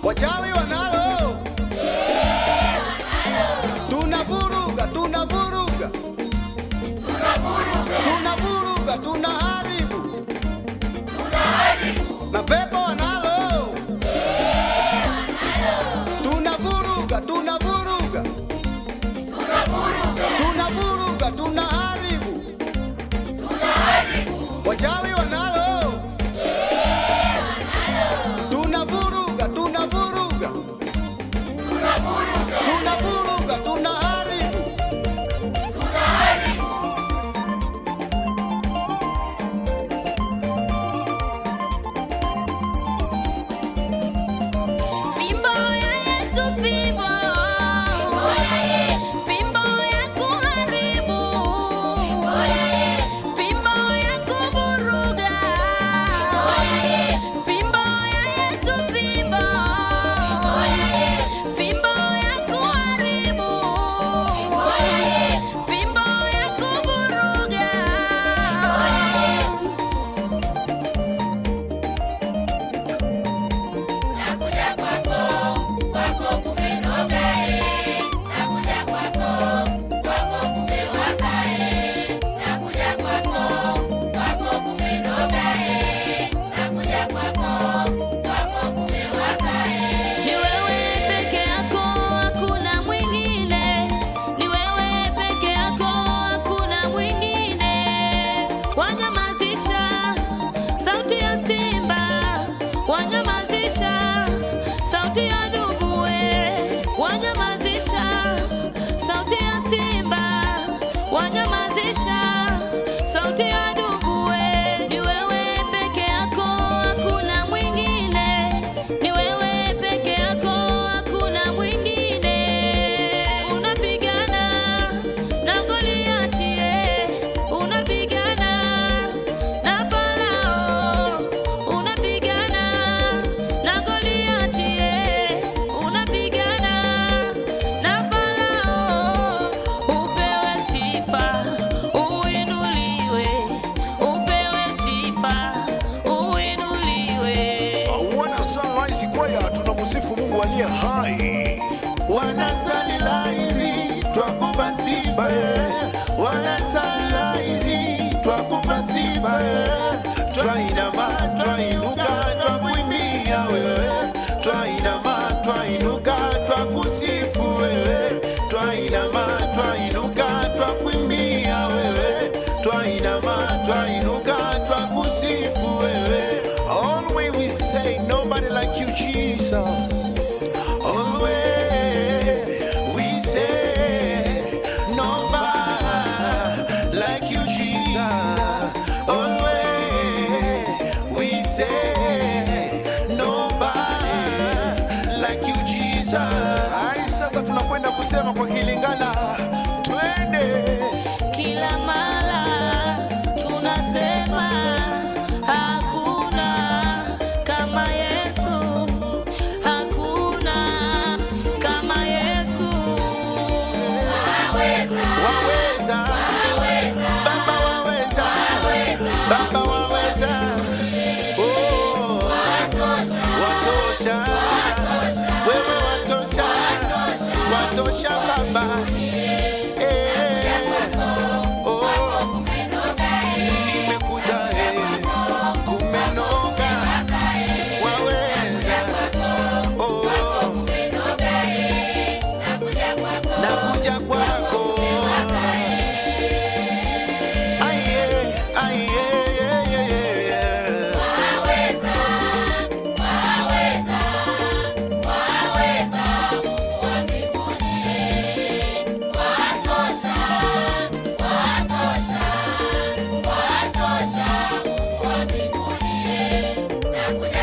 Wachawi wanalo, tunavuruga, tunavuruga, tunavuruga, tunaharibu, na pepo wanalo, tunavuruga, tunavuruga, tunavuruga, tunaharibu, wachawi wanalo, tunavuruga, tunavuruga, tunavuruga, tunaharibu, Fimbo ya Yesu, fimbo ya Yesu, fimbo ya kuharibu, fimbo ya kuvuruga, fimbo ya Yesu, fimbo ya Yesu, fimbo ya kuharibu, fimbo ya kuvuruga. Nakuja kwako kumenoga, nakuja kwako kumewaka, nakuja kwako kumenoga, nakuja kwako kumewaka. Ni wewe peke yako, hakuna mwingine. Ni wewe peke yako, hakuna mwingine. Wanyamazisha sauti ya simba, wanyamazisha sauti ya dubuwe, wanyamazisha sauti ya simba, wanyamazisha sauti ya dubuwe. Ni wewe peke yako, hakuna mwingine. Ni wewe peke yako, hakuna mwingine. Unapigana na Goliati, unapigana na Farao, unapigana na Goliati, unapigana na Farao. Upewe sifa, uinuliwe, upewe sifa, uinuliwe. Wana Sunrise Choir tunamsifu Mungu aliye hai. Wanazalilaizi twakupa sifa, wanazalilaizi twakupa sifa, twainama twainuka twakuimbia wewe, twainama twainuka watosha. Ai, sasa tunakwenda kusema kwa Kilingala, twende. Kila mara tunasema hakuna kama Yesu, hakuna kama Yesu. Waweza, Baba waweza, Baba waweza. Oh, watosha, wewe watosha, watosha Baba. Nimekuja kumenoga, waweza. Nakuja kwako. Nakuja